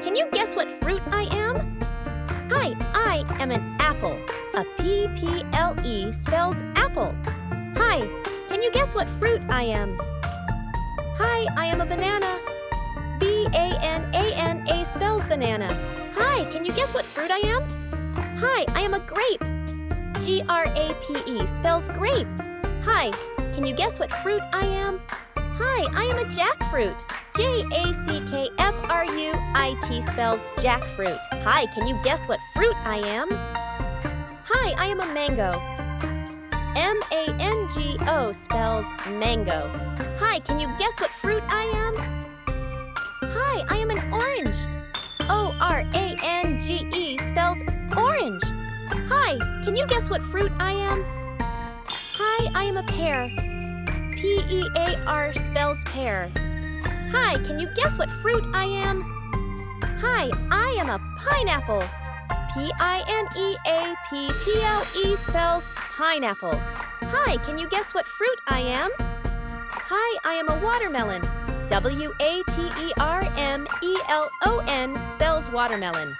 can you guess what fruit I am? Hi, I am an apple. A P-P-L-E spells apple. Hi, can you guess what fruit I am? Hi, I am a banana. B-A-N-A-N-A spells banana. Hi, can you guess what fruit I am? Hi, I am a grape. G-R-A-P-E spells grape. Hi, can you guess what fruit I am? Hi, I am a jackfruit. J-A-C-K-F-R-U-I-T spells jackfruit. Hi, can you guess what fruit I am? Hi, I am a mango. M-A-N-G-O spells mango. Hi, can you guess what fruit I am? Hi, I am an orange. O-R-A-N-G-E spells orange. Hi, can you guess what fruit I am? Hi, I am a pear. P-E-A-R spells pear. Hi, can you guess what fruit I am? Hi, I am a pineapple. P-I-N-E-A-P-P-L-E spells pineapple. Hi, can you guess what fruit I am? Hi, I am a watermelon. W-A-T-E-R-M-E-L-O-N spells watermelon.